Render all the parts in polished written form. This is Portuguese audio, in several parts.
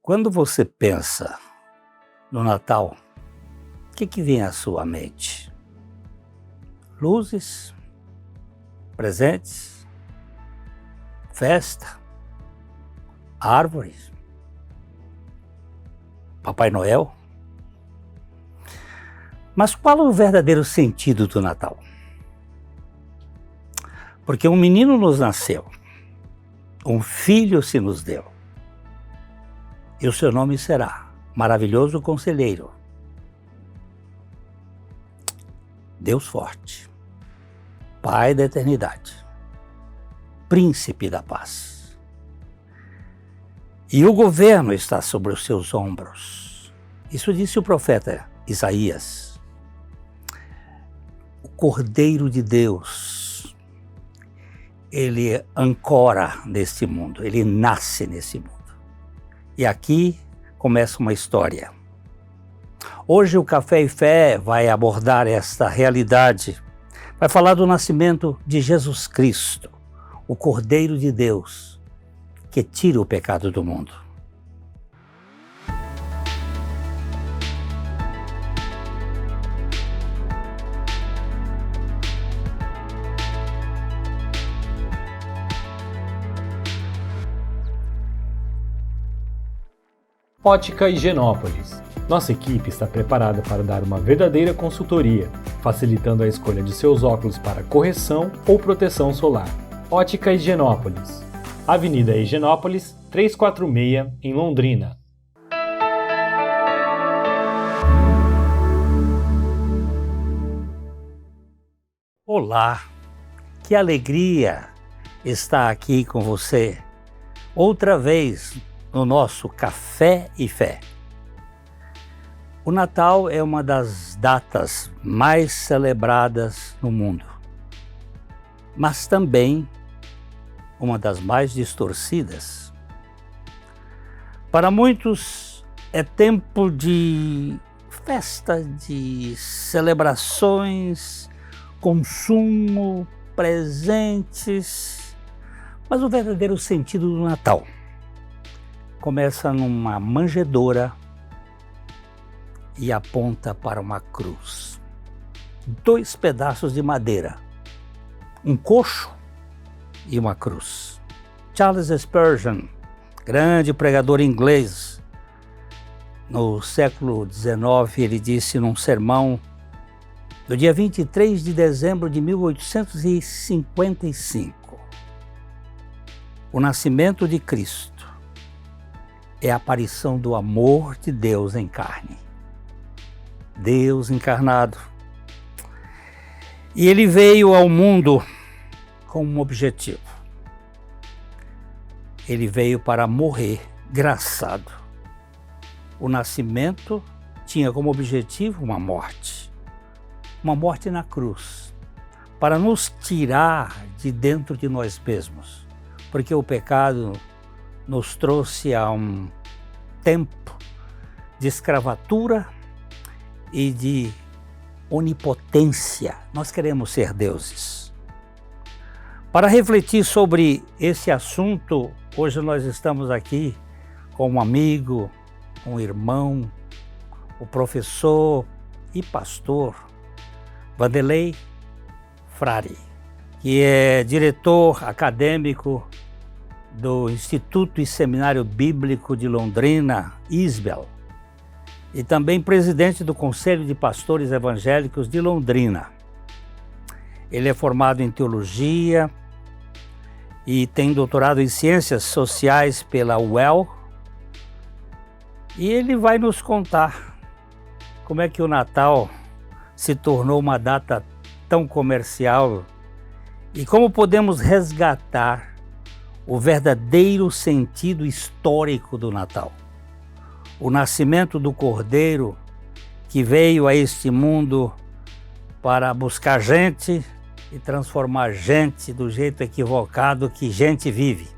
Quando você pensa no Natal, o que vem à sua mente? Luzes, presentes, festa, árvores, Papai Noel? Mas qual é o verdadeiro sentido do Natal? Porque um menino nos nasceu, um filho se nos deu, e o seu nome será Maravilhoso Conselheiro, Deus Forte, Pai da Eternidade, Príncipe da Paz. E o governo está sobre os seus ombros. Isso disse o profeta Isaías. O Cordeiro de Deus, ele ancora neste mundo, ele nasce nesse mundo. E aqui começa uma história. Hoje o Café e Fé vai abordar esta realidade, vai falar do nascimento de Jesus Cristo, o Cordeiro de Deus, que tira o pecado do mundo. Ótica Higienópolis. Nossa equipe está preparada para dar uma verdadeira consultoria, facilitando a escolha de seus óculos para correção ou proteção solar. Ótica Higienópolis. Avenida Higienópolis, 346, em Londrina. Olá, que alegria estar aqui com você outra vez no nosso Café e Fé. O Natal é uma das datas mais celebradas no mundo, mas também uma das mais distorcidas. Para muitos é tempo de festa, de celebrações, consumo, presentes, mas o verdadeiro sentido do Natal começa numa manjedoura e aponta para uma cruz. 2 pedaços de madeira, um coxo e uma cruz. Charles Spurgeon, grande pregador inglês, no século XIX, ele disse num sermão do dia 23 de dezembro de 1855, o nascimento de Cristo é a aparição do amor de Deus em carne. Deus encarnado. E ele veio ao mundo com um objetivo. Ele veio para morrer graçado. O nascimento tinha como objetivo uma morte na cruz, para nos tirar de dentro de nós mesmos, porque o pecado nos trouxe a um tempo de escravatura e de onipotência. Nós queremos ser deuses. Para refletir sobre esse assunto, hoje nós estamos aqui com um amigo, um irmão, o professor e pastor Vanderlei Frari, que é diretor acadêmico do Instituto e Seminário Bíblico de Londrina, ISBEL, e também presidente do Conselho de Pastores Evangélicos de Londrina. Ele é formado em teologia e tem doutorado em ciências sociais pela UEL, e ele vai nos contar como é que o Natal se tornou uma data tão comercial e como podemos resgatar o verdadeiro sentido histórico do Natal. O nascimento do Cordeiro que veio a este mundo para buscar gente e transformar gente do jeito equivocado que gente vive.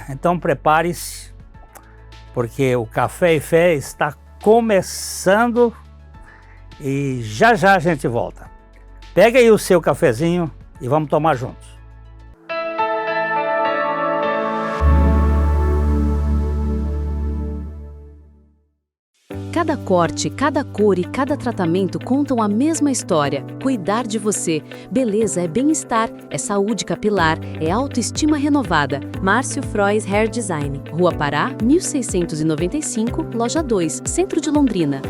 Então prepare-se, porque o Café e Fé está começando e já já a gente volta. Pega aí o seu cafezinho e vamos tomar juntos. Cada corte, cada cor e cada tratamento contam a mesma história. Cuidar de você. Beleza é bem-estar, é saúde capilar, é autoestima renovada. Márcio Frois Hair Design. Rua Pará, 1695, Loja 2, Centro de Londrina.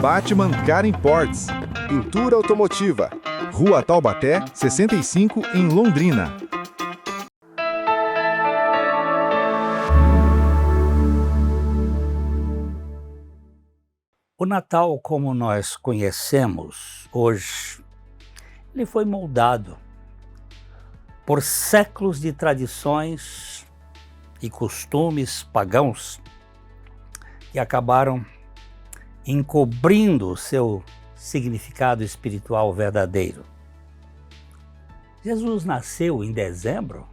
Batman Car Imports. Pintura automotiva. Rua Taubaté, 65, em Londrina. O Natal, como nós conhecemos hoje, ele foi moldado por séculos de tradições e costumes pagãos que acabaram encobrindo o seu significado espiritual verdadeiro. Jesus nasceu em dezembro.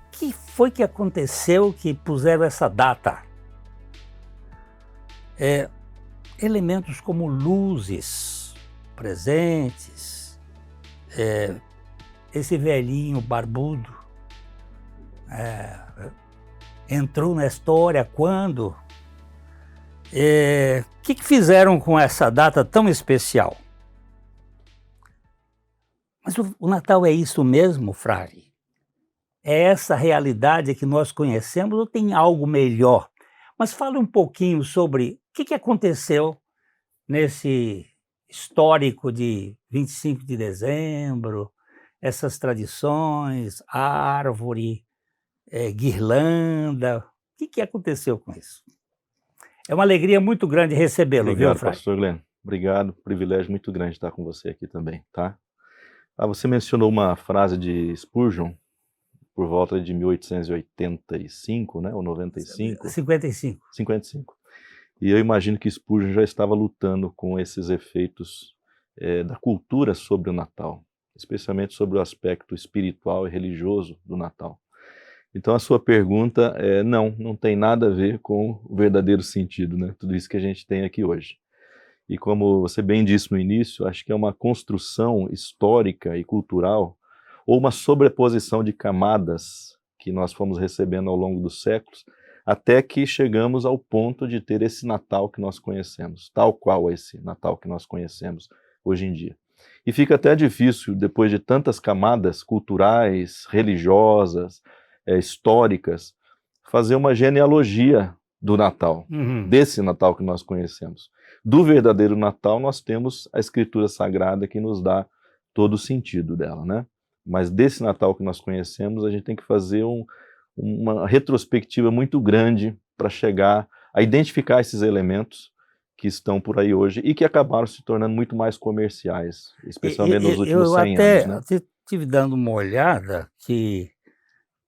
O que foi que aconteceu que puseram essa data? Elementos como luzes, presentes, esse velhinho barbudo entrou na história quando? O que fizeram com essa data tão especial? Mas o Natal é isso mesmo, Frari? É essa realidade que nós conhecemos ou tem algo melhor? Mas fale um pouquinho sobre o que aconteceu nesse histórico de 25 de dezembro, essas tradições, árvore, guirlanda. O que aconteceu com isso? É uma alegria muito grande recebê-lo, viu, Obrigado, Frari? pastor Glenn. Obrigado, privilégio muito grande estar com você aqui também, tá? Você mencionou uma frase de Spurgeon, por volta de 1885, né, ou 95? 55. 55. E eu imagino que Spurgeon já estava lutando com esses efeitos da cultura sobre o Natal, especialmente sobre o aspecto espiritual e religioso do Natal. Então a sua pergunta não tem nada a ver com o verdadeiro sentido, né? Tudo isso que a gente tem aqui hoje. E como você bem disse no início, acho que é uma construção histórica e cultural, ou uma sobreposição de camadas que nós fomos recebendo ao longo dos séculos, até que chegamos ao ponto de ter esse Natal que nós conhecemos, tal qual esse Natal que nós conhecemos hoje em dia. E fica até difícil, depois de tantas camadas culturais, religiosas, históricas, fazer uma genealogia do Natal, desse Natal que nós conhecemos. Do verdadeiro Natal, nós temos a Escritura Sagrada que nos dá todo o sentido dela, né? Mas desse Natal que nós conhecemos, a gente tem que fazer uma retrospectiva muito grande para chegar a identificar esses elementos que estão por aí hoje e que acabaram se tornando muito mais comerciais, especialmente nos últimos 100 anos. Né? Eu até estive dando uma olhada que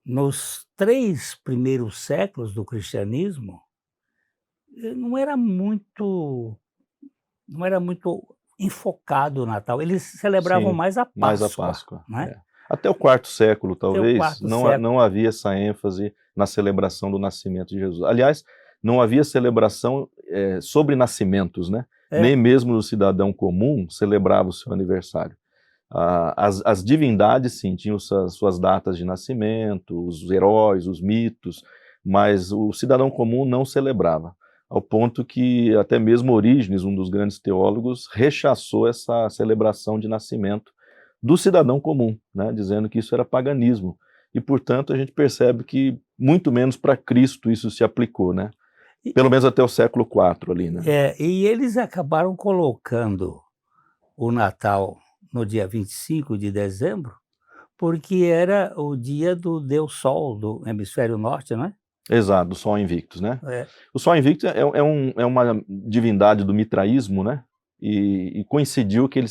nos 3 primeiros séculos do cristianismo não era muito enfocado o Natal. Eles celebravam mais a Páscoa. Mais a Páscoa, né? Até o 4º século, talvez, século. Não havia essa ênfase na celebração do nascimento de Jesus. Aliás, não havia celebração sobre nascimentos, né? Nem mesmo o cidadão comum celebrava o seu aniversário. As divindades, sim, tinham suas datas de nascimento, os heróis, os mitos, mas o cidadão comum não celebrava, ao ponto que até mesmo Orígenes, um dos grandes teólogos, rechaçou essa celebração de nascimento do cidadão comum, né, dizendo que isso era paganismo. E, portanto, a gente percebe que muito menos para Cristo isso se aplicou, né? Pelo menos até o século IV ali, né? E eles acabaram colocando o Natal no dia 25 de dezembro, porque era o dia do Deus Sol do hemisfério norte, não é? Exato, do Sol Invictus, né? O Sol Invictus é uma divindade do mitraísmo, né? E coincidiu que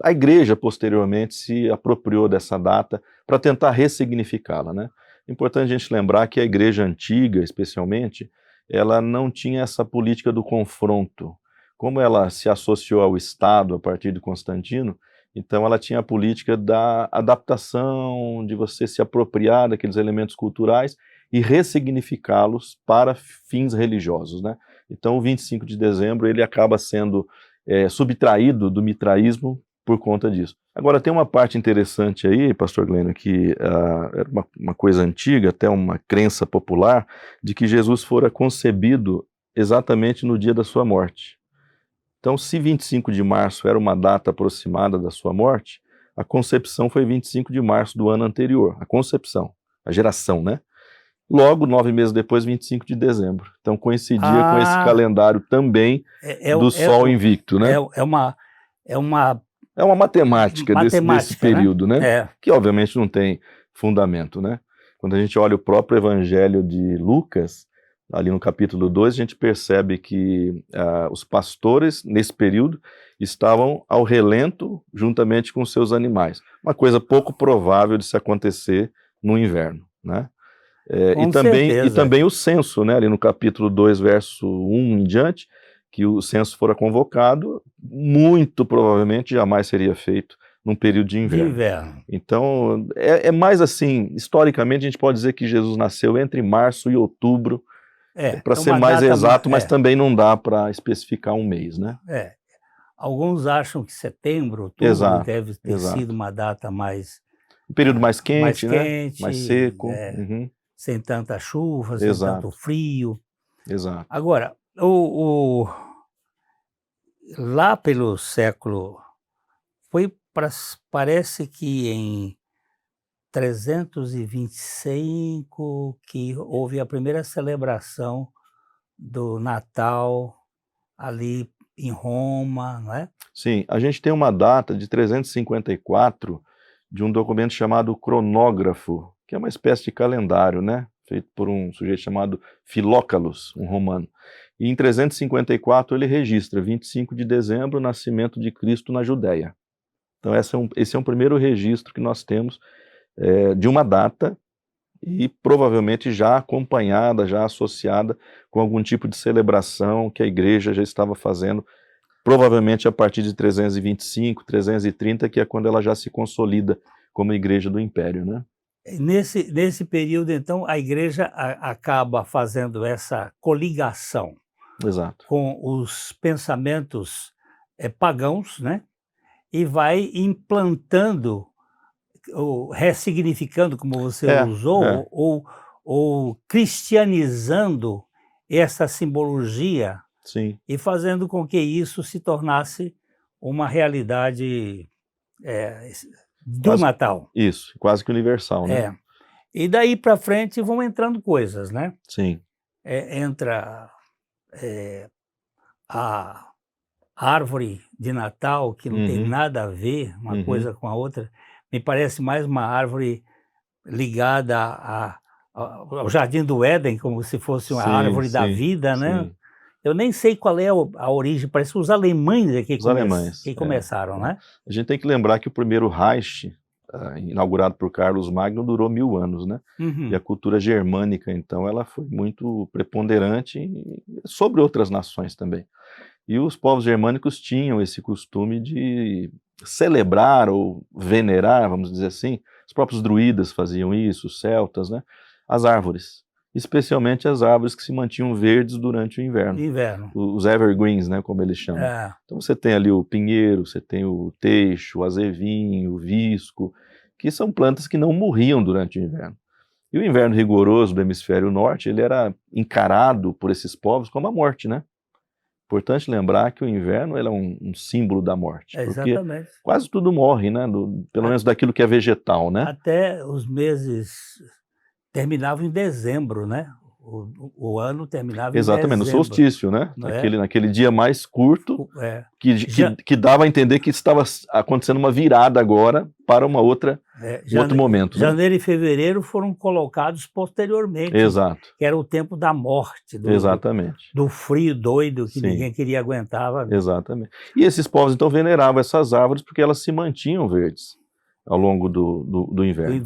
a igreja posteriormente se apropriou dessa data para tentar ressignificá-la, né? É importante a gente lembrar que a igreja antiga, especialmente, ela não tinha essa política do confronto. Como ela se associou ao Estado a partir de Constantino, então ela tinha a política da adaptação, de você se apropriar daqueles elementos culturais e ressignificá-los para fins religiosos, né? Então o 25 de dezembro ele acaba sendo subtraído do mitraísmo por conta disso. Agora, tem uma parte interessante aí, pastor Glênio, que era uma coisa antiga, até uma crença popular, de que Jesus fora concebido exatamente no dia da sua morte. Então, se 25 de março era uma data aproximada da sua morte, a concepção foi 25 de março do ano anterior, a concepção, a geração, né? Logo, 9 meses depois, 25 de dezembro. Então, coincidia com esse calendário também do Sol invicto, né? É uma matemática desse período, né? Que obviamente não tem fundamento, né? Quando a gente olha o próprio Evangelho de Lucas, ali no capítulo 2, a gente percebe que os pastores, nesse período, estavam ao relento juntamente com seus animais. Uma coisa pouco provável de se acontecer no inverno, né? E também o censo, né? Ali no capítulo 2, verso 1 em diante, que o censo fora convocado, muito provavelmente jamais seria feito num período de inverno. Então, é mais assim, historicamente a gente pode dizer que Jesus nasceu entre março e outubro, para ser mais exato, mas também não dá para especificar um mês, né? Alguns acham que setembro, outubro deve ter sido uma data mais... Um período mais quente, né? Mais seco. Sem tanta chuva, sem tanto frio. Exato. Agora, lá pelo século... Parece que em 325 que houve a primeira celebração do Natal ali em Roma, não é? Sim, a gente tem uma data de 354 de um documento chamado Cronógrafo, que é uma espécie de calendário, né? Feito por um sujeito chamado Filócalos, um romano. E em 354 ele registra 25 de dezembro, o nascimento de Cristo na Judéia. Então esse é um primeiro registro que nós temos de uma data e provavelmente já acompanhada, já associada com algum tipo de celebração que a igreja já estava fazendo, provavelmente a partir de 325, 330, que é quando ela já se consolida como igreja do Império, né? Nesse período, então, a igreja acaba fazendo essa coligação com os pensamentos pagãos, né? E vai implantando, ou ressignificando, como você usou, ou cristianizando essa simbologia. Sim. E fazendo com que isso se tornasse uma realidade do Natal. Isso, quase que universal, né? E daí para frente vão entrando coisas, né? Sim. Entra a árvore de Natal, que não tem nada a ver uma coisa com a outra. Me parece mais uma árvore ligada ao Jardim do Éden, como se fosse uma árvore da vida, né? Eu nem sei qual é a origem, parece que os alemães que começaram, né? A gente tem que lembrar que o primeiro Reich, inaugurado por Carlos Magno, durou 1000 anos, né? E a cultura germânica, então, ela foi muito preponderante sobre outras nações também. E os povos germânicos tinham esse costume de celebrar ou venerar, vamos dizer assim, os próprios druidas faziam isso, os celtas, né? As árvores, especialmente as árvores que se mantinham verdes durante o inverno. Os evergreens, né, como eles chamam. Então você tem ali o pinheiro, você tem o teixo, o azevinho, o visco, que são plantas que não morriam durante o inverno. E o inverno rigoroso do hemisfério norte, ele era encarado por esses povos como a morte, né? Importante lembrar que o inverno ele é um símbolo da morte, porque quase tudo morre, né? Pelo menos daquilo que é vegetal, né? Até os meses terminavam em dezembro, né? O ano terminava em dezembro. Exatamente, no solstício, né? Naquele dia mais curto, que dava a entender que estava acontecendo uma virada agora para um outro momento. Janeiro e fevereiro foram colocados posteriormente. Exato. Que era o tempo da morte, do frio doido que ninguém queria aguentar. Exatamente. E esses povos então veneravam essas árvores porque elas se mantinham verdes ao longo do inverno.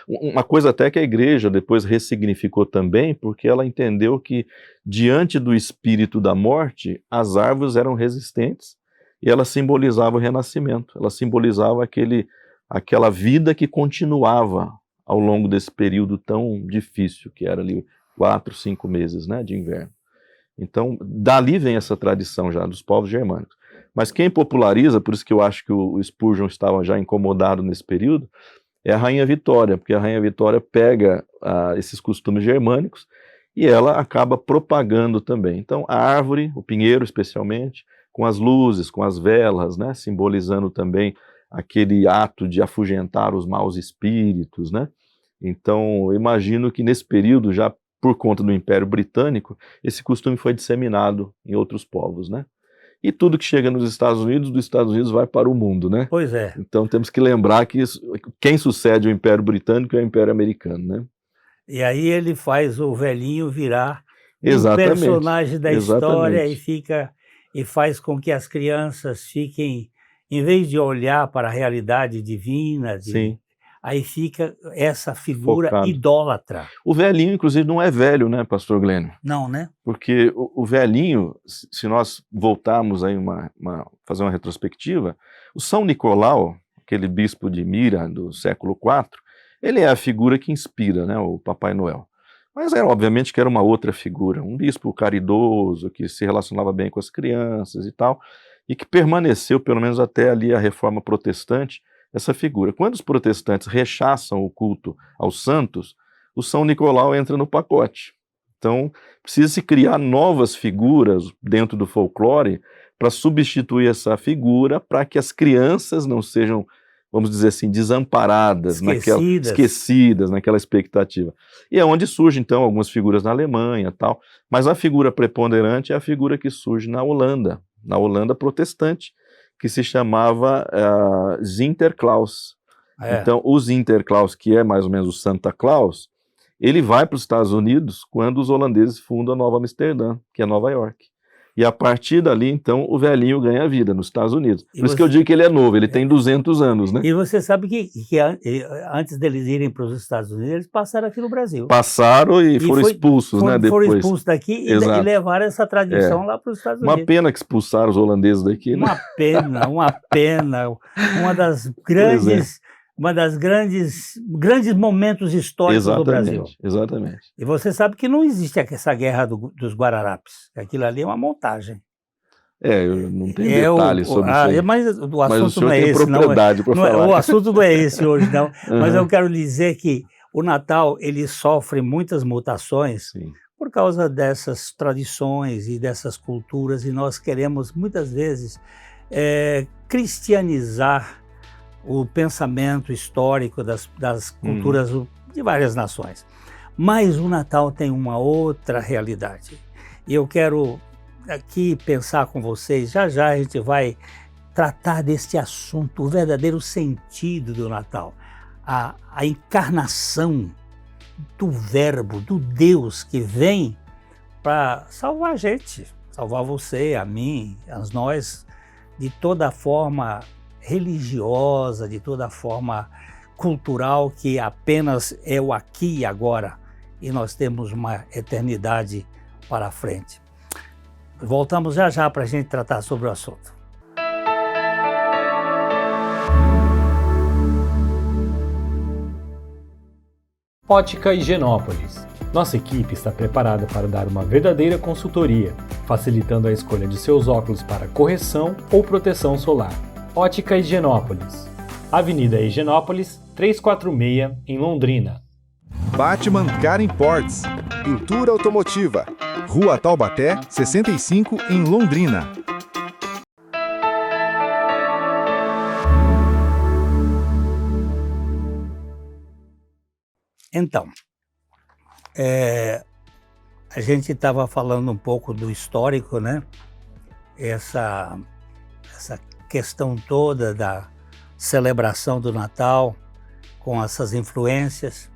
Uma coisa até que a igreja depois ressignificou também, porque ela entendeu que diante do espírito da morte, as árvores eram resistentes e elas simbolizavam o renascimento, elas simbolizavam aquela vida que continuava ao longo desse período tão difícil, que era ali 4, 5 meses, né, de inverno. Então, dali vem essa tradição já dos povos germânicos. Mas quem populariza, por isso que eu acho que o Spurgeon estava já incomodado nesse período, é a Rainha Vitória, porque a Rainha Vitória pega esses costumes germânicos e ela acaba propagando também. Então, a árvore, o pinheiro especialmente, com as luzes, com as velas, né, simbolizando também aquele ato de afugentar os maus espíritos, né? Então, eu imagino que nesse período, já por conta do Império Britânico, esse costume foi disseminado em outros povos, né? E tudo que chega nos Estados Unidos, dos Estados Unidos vai para o mundo, né? Pois é. Então temos que lembrar que quem sucede o Império Britânico é o Império Americano, né? E aí ele faz o velhinho virar Exatamente. um personagem da história Exatamente. e faz com que as crianças fiquem, em vez de olhar para a realidade divina, Sim. aí fica essa figura Focado. idólatra. O velhinho, inclusive, não é velho, né, pastor Glênio? Não, né? Porque o velhinho, se nós voltarmos aí fazer uma retrospectiva, o São Nicolau, aquele bispo de Mira do século IV, ele é a figura que inspira, né, o Papai Noel. Mas obviamente que era uma outra figura, um bispo caridoso, que se relacionava bem com as crianças e tal, e que permaneceu, pelo menos até ali a Reforma Protestante, essa figura. Quando os protestantes rechaçam o culto aos santos, o São Nicolau entra no pacote. Então, precisa-se criar novas figuras dentro do folclore para substituir essa figura, para que as crianças não sejam, vamos dizer assim, desamparadas, esquecidas naquela expectativa. E é onde surgem, então, algumas figuras na Alemanha, tal, mas a figura preponderante é a figura que surge na Holanda protestante, que se chamava Sinterklaas. Então, o Sinterklaas, que é mais ou menos o Santa Claus, ele vai para os Estados Unidos quando os holandeses fundam a Nova Amsterdã, que é Nova York. E a partir dali, então, o velhinho ganha vida nos Estados Unidos. Por isso que eu digo que ele é novo, ele tem 200 anos, né? E você sabe que antes deles irem para os Estados Unidos, eles passaram aqui no Brasil. Passaram e foram expulsos, né, depois. Foram expulsos daqui e levaram essa tradição lá para os Estados Unidos. Uma pena que expulsaram os holandeses daqui, né? Uma pena. Uma das grandes momentos históricos do Brasil. Exatamente. E você sabe que não existe essa guerra dos Guararapes. Aquilo ali é uma montagem. Eu não tenho detalhes sobre isso aí. Mas o assunto não é esse. O assunto não é esse hoje, não. Mas eu quero dizer que o Natal, ele sofre muitas mutações. Sim. Por causa dessas tradições e dessas culturas, e nós queremos, muitas vezes, cristianizar o pensamento histórico das culturas de várias nações. Mas o Natal tem uma outra realidade. E eu quero aqui pensar com vocês, já a gente vai tratar deste assunto, o verdadeiro sentido do Natal, a encarnação do Verbo, do Deus que vem para salvar a gente, salvar você, a mim, a nós, de toda forma religiosa, de toda forma cultural, que apenas é o aqui e agora, e nós temos uma eternidade para frente. Voltamos já para a gente tratar sobre o assunto. Ótica Higienópolis. Nossa equipe está preparada para dar uma verdadeira consultoria, facilitando a escolha de seus óculos para correção ou proteção solar. Ótica Higienópolis. Avenida Higienópolis, 346, em Londrina. Batman Car Imports. Pintura automotiva. Rua Taubaté, 65, em Londrina. Então, a gente estava falando um pouco do histórico, né? Essa questão toda da celebração do Natal com essas influências.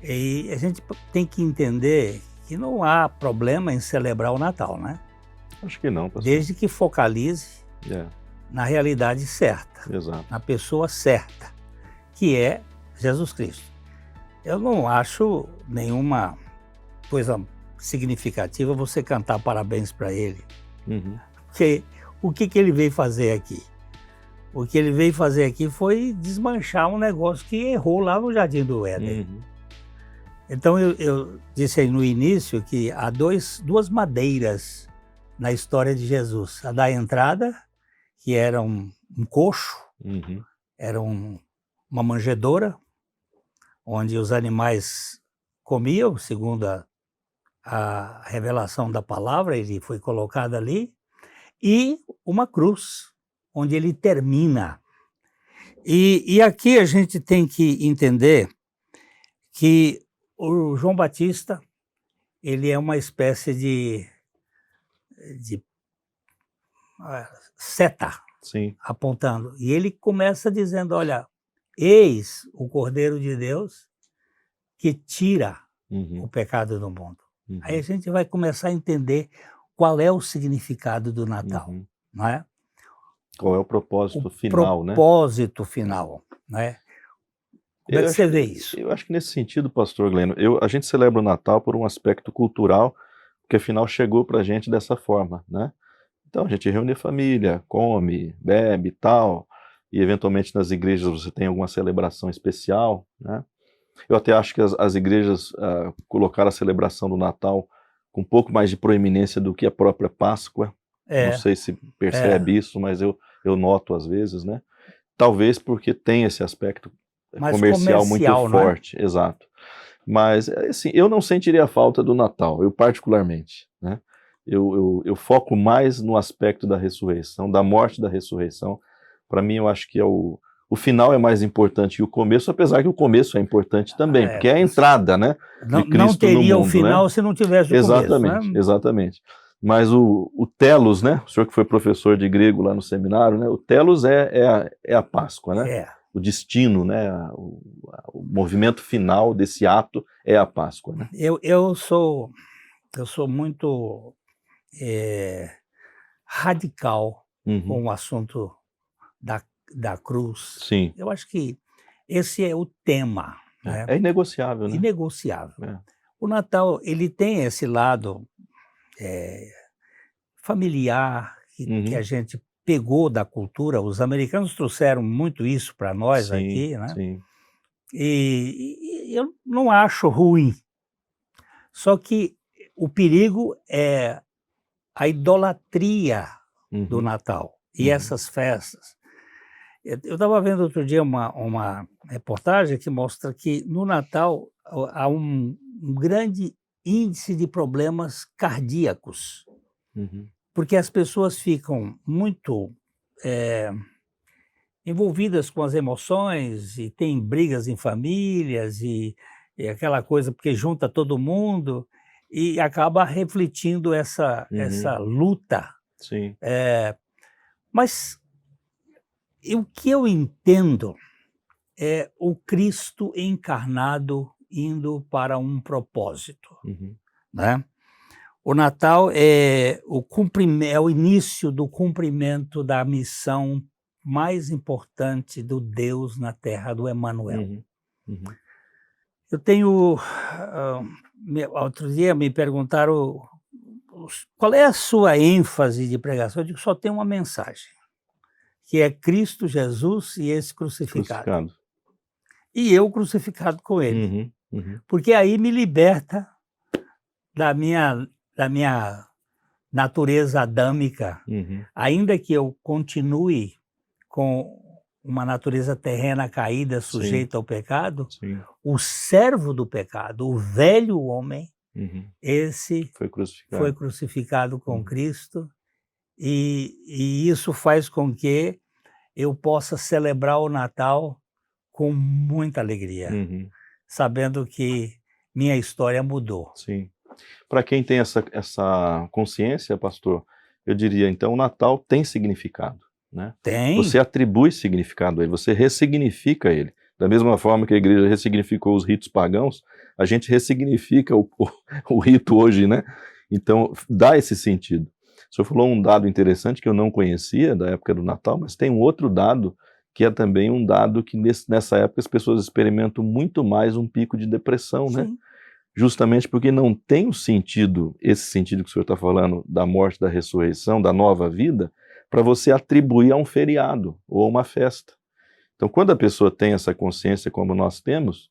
E a gente tem que entender que não há problema em celebrar o Natal, né? Acho que não, pastor. Desde que focalize na realidade certa, Exato. na pessoa certa, que é Jesus Cristo. Eu não acho nenhuma coisa significativa você cantar parabéns para ele. Porque o que ele veio fazer aqui? O que ele veio fazer aqui foi desmanchar um negócio que errou lá no Jardim do Éden. Então eu disse aí no início que há duas madeiras na história de Jesus, a da entrada que era um coxo, Uhum. era uma manjedoura, onde os animais comiam, segundo a revelação da palavra, ele foi colocado ali, e uma cruz, onde ele termina. E aqui a gente tem que entender que o João Batista, ele é uma espécie de seta Sim. apontando. E ele começa dizendo, olha, eis o Cordeiro de Deus que tira Uhum. o pecado do mundo. Uhum. Aí a gente vai começar a entender qual é o significado do Natal, Uhum. não é? Qual é o propósito O final, né? propósito final, não é? Como é que você vê isso? Eu acho que nesse sentido, pastor Gleno, a gente celebra o Natal por um aspecto cultural, porque afinal chegou para a gente dessa forma, né? Então a gente reúne a família, come, bebe e tal, e eventualmente nas igrejas você tem alguma celebração especial, né? Eu até acho que as igrejas colocaram a celebração do Natal com um pouco mais de proeminência do que a própria Páscoa. Não sei se percebe isso, mas eu noto às vezes, né? Talvez porque tem esse aspecto Mais comercial muito comercial, não é? forte, exato. Mas, assim, eu não sentiria falta do Natal, eu particularmente, né? Eu foco mais no aspecto da ressurreição, da morte da ressurreição. Para mim, eu acho que o final é mais importante que o começo, apesar que o começo é importante também, porque é a entrada, né, de Cristo não teria no mundo, o final, né? se não tivesse o Exatamente, começo, né? exatamente. Mas o telos, né, o senhor que foi professor de grego lá no seminário, né, o telos é a Páscoa, né? É. O destino, né, o movimento final desse ato é a Páscoa, né? Eu sou muito radical Uhum. com o assunto da cruz. Sim. Eu acho que esse é o tema, né? É inegociável, né? Inegociável. É. O Natal, ele tem esse lado familiar que a gente pegou da cultura. Os americanos trouxeram muito isso para nós Sim, aqui, né? sim. E eu não acho ruim. Só que o perigo é a idolatria do Natal e essas festas. Eu estava vendo outro dia uma reportagem que mostra que no Natal há um grande índice de problemas cardíacos, porque as pessoas ficam muito envolvidas com as emoções e tem brigas em famílias e aquela coisa, porque junta todo mundo e acaba refletindo essa luta. Sim. Mas o que eu entendo é o Cristo encarnado indo para um propósito, né? O Natal é o início do cumprimento da missão mais importante do Deus na Terra, do Emanuel. Eu tenho... outro dia me perguntaram qual é a sua ênfase de pregação. Eu digo, só tem uma mensagem, que é Cristo Jesus e esse crucificado. E eu crucificado com ele. Porque aí me liberta da minha natureza adâmica, ainda que eu continue com uma natureza terrena caída, sujeita ao pecado, o servo do pecado, o velho homem, esse foi crucificado com Cristo, e isso faz com que eu possa celebrar o Natal com muita alegria, sabendo que minha história mudou. Sim. Para quem tem essa consciência, pastor, eu diria, então, o Natal tem significado, né? Tem. Você atribui significado a ele, você ressignifica ele. Da mesma forma que a igreja ressignificou os ritos pagãos, a gente ressignifica o rito hoje, né? Então, dá esse sentido. O senhor falou um dado interessante que eu não conhecia da época do Natal, mas tem um outro dado que é também um dado que nessa época as pessoas experimentam muito mais um pico de depressão, né? Justamente porque não tem o sentido, esse sentido que o senhor está falando, da morte, da ressurreição, da nova vida, para você atribuir a um feriado ou a uma festa. Então, quando a pessoa tem essa consciência como nós temos,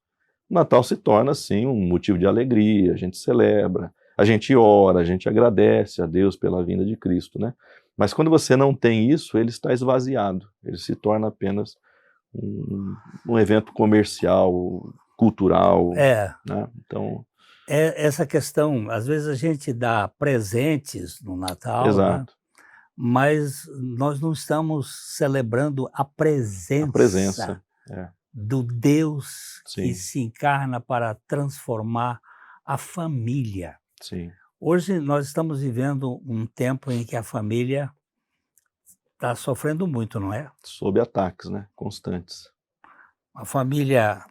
o Natal se torna, assim, um motivo de alegria, a gente celebra, A gente ora, a gente agradece a Deus pela vinda de Cristo, né? Mas quando você não tem isso, ele está esvaziado. Ele se torna apenas um evento comercial, cultural, né? Então... essa questão, às vezes a gente dá presentes no Natal, exato. Né? Mas nós não estamos celebrando a presença do Deus Sim. que se encarna para transformar a família. Sim. Hoje nós estamos vivendo um tempo em que a família está sofrendo muito, não é? Sob ataques, né? Constantes. A família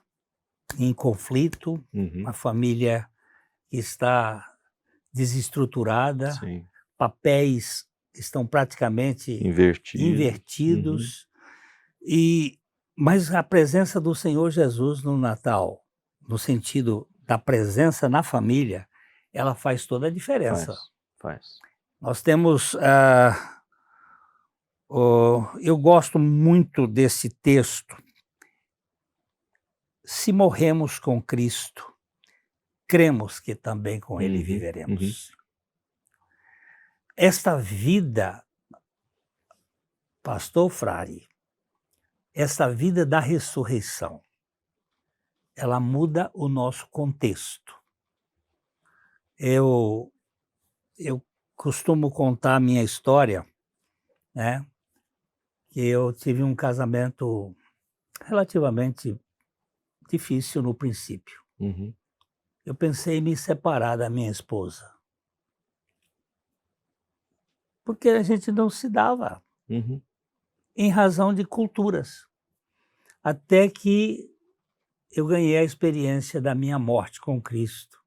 em conflito, a família que está desestruturada, Sim. papéis estão praticamente invertidos. Mas a presença do Senhor Jesus no Natal, no sentido da presença na família, ela faz toda a diferença. Faz. Nós temos... eu gosto muito desse texto. Se morremos com Cristo, cremos que também com Ele viveremos. Esta vida, pastor Frari, esta vida da ressurreição, ela muda o nosso contexto. Eu costumo contar a minha história, né? Que eu tive um casamento relativamente difícil no princípio. Eu pensei em me separar da minha esposa. Porque a gente não se dava, em razão de culturas. Até que eu ganhei a experiência da minha morte com Cristo,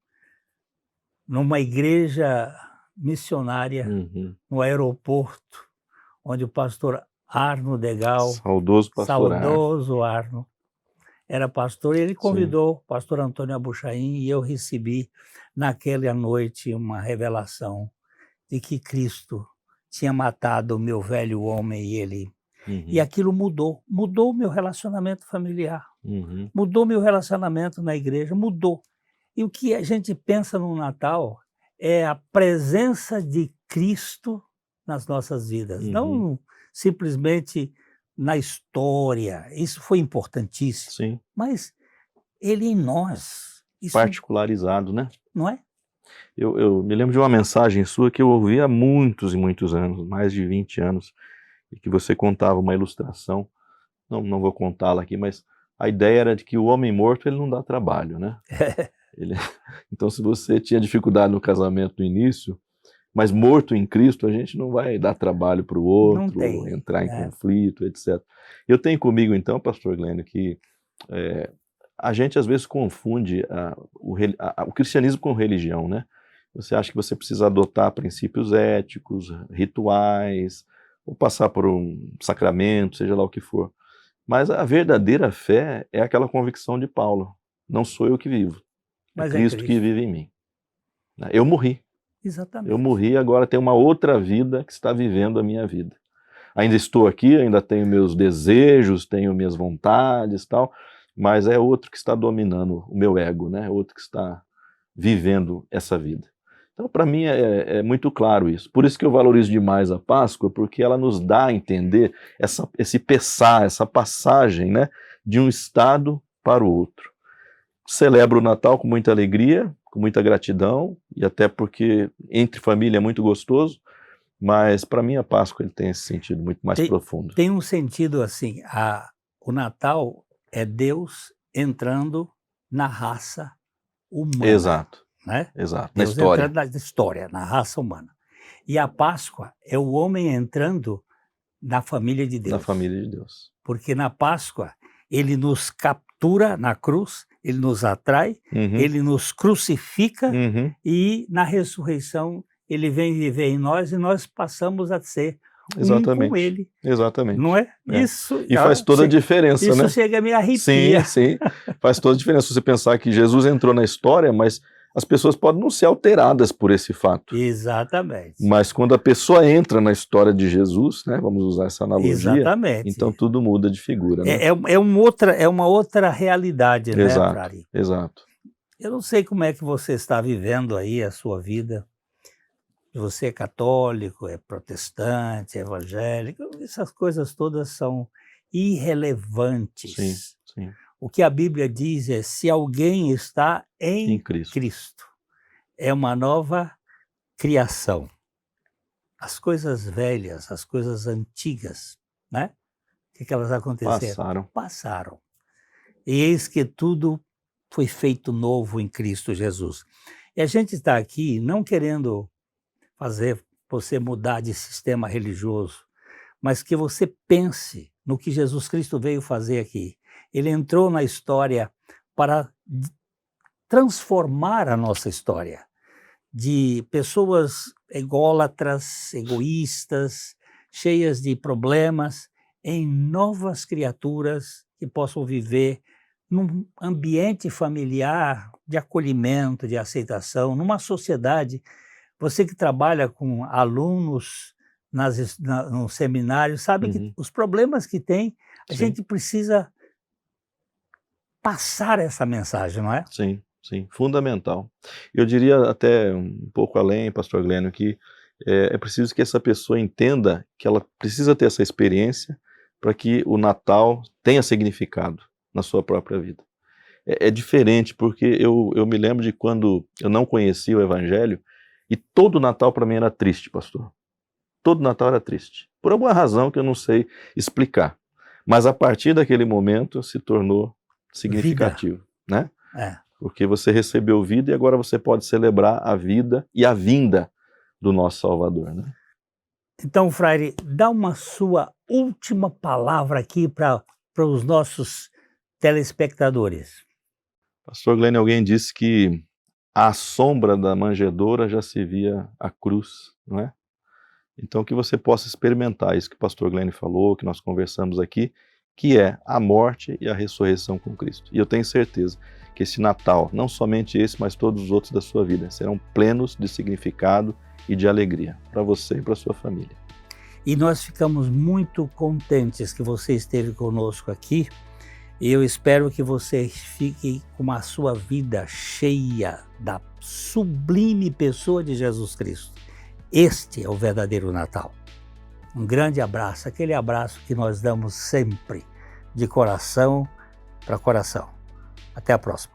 numa igreja missionária, no aeroporto, onde o pastor Arno Degal, saudoso Arno, era pastor, e ele convidou o pastor Antônio Abuchaim, e eu recebi naquela noite uma revelação de que Cristo tinha matado o meu velho homem e ele. E aquilo mudou o meu relacionamento familiar, mudou meu relacionamento na igreja, mudou. E o que a gente pensa no Natal é a presença de Cristo nas nossas vidas, não simplesmente na história. Isso foi importantíssimo, mas ele em nós. Isso, particularizado, né? Não é? Eu me lembro de uma mensagem sua que eu ouvi há muitos e muitos anos, mais de 20 anos, e que você contava uma ilustração, não vou contá-la aqui, mas a ideia era de que o homem morto ele não dá trabalho, né? Então, se você tinha dificuldade no casamento no início, mas morto em Cristo, a gente não vai dar trabalho para o outro, entrar em conflito, etc. Eu tenho comigo, então, pastor Glênio, que a gente às vezes confunde o cristianismo com religião, né? Você acha que você precisa adotar princípios éticos, rituais, ou passar por um sacramento, seja lá o que for. Mas a verdadeira fé é aquela convicção de Paulo. Não sou eu que vivo, é Cristo que vive em mim. Eu morri. Exatamente. Eu morri, agora tem uma outra vida que está vivendo a minha vida. Ainda estou aqui, ainda tenho meus desejos, tenho minhas vontades e tal, mas é outro que está dominando o meu ego, né? Outro que está vivendo essa vida. Então, para mim, é muito claro isso. Por isso que eu valorizo demais a Páscoa, porque ela nos dá a entender esse essa passagem, né, de um estado para o outro. Celebro o Natal com muita alegria, com muita gratidão, e até porque entre família é muito gostoso, mas para mim a Páscoa ele tem esse sentido muito mais profundo. Tem um sentido assim, o Natal é Deus entrando na raça humana. Exato. Né? Exato, Deus na história. Entrando na história, na raça humana. E a Páscoa é o homem entrando na família de Deus. Na família de Deus. Porque na Páscoa ele nos captura na cruz, ele nos atrai, ele nos crucifica e na ressurreição ele vem viver em nós e nós passamos a ser um com ele. Exatamente. Não é? Isso. E faz toda a diferença, isso né? Isso chega a me arrepiar. Sim, faz toda a diferença. Você pensar que Jesus entrou na história, mas as pessoas podem não ser alteradas por esse fato. Exatamente. Mas quando a pessoa entra na história de Jesus, né, vamos usar essa analogia, exatamente, então tudo muda de figura. Né? É uma outra realidade, exato, né, Frari? Exato. Eu não sei como é que você está vivendo aí a sua vida. Você é católico, é protestante, é evangélico, essas coisas todas são Sim, irrelevantes. sim. O que a Bíblia diz é: se alguém está Em em Cristo. Cristo, é uma nova criação. As coisas velhas, as coisas antigas, né? O que elas aconteceram? Passaram. Passaram. E eis que tudo foi feito novo em Cristo Jesus. E a gente está aqui não querendo fazer você mudar de sistema religioso, mas que você pense no que Jesus Cristo veio fazer aqui. Ele entrou na história para transformar a nossa história de pessoas ególatras, egoístas, cheias de problemas, em novas criaturas que possam viver num ambiente familiar de acolhimento, de aceitação, numa sociedade. Você que trabalha com alunos no seminário, sabe que os problemas que tem, a Sim. gente precisa passar essa mensagem, não é? Sim, sim, fundamental. Eu diria até um pouco além, pastor Glênio, que é preciso que essa pessoa entenda que ela precisa ter essa experiência para que o Natal tenha significado na sua própria vida. É diferente, porque eu me lembro de quando eu não conhecia o Evangelho e todo Natal para mim era triste, pastor. Todo Natal era triste, por alguma razão que eu não sei explicar. Mas a partir daquele momento se tornou significativo, né? É. Porque você recebeu vida e agora você pode celebrar a vida e a vinda do nosso Salvador, né? Então, Fraire, dá uma sua última palavra aqui para os nossos telespectadores. Pastor Glênio, alguém disse que à sombra da manjedoura já se via a cruz, não é? Então que você possa experimentar isso que o pastor Glênio falou, que nós conversamos aqui, que é a morte e a ressurreição com Cristo. E eu tenho certeza que esse Natal, não somente esse, mas todos os outros da sua vida, serão plenos de significado e de alegria para você e para sua família. E nós ficamos muito contentes que você esteve conosco aqui. E eu espero que você fique com a sua vida cheia da sublime pessoa de Jesus Cristo. Este é o verdadeiro Natal. Um grande abraço, aquele abraço que nós damos sempre, de coração para coração. Até a próxima.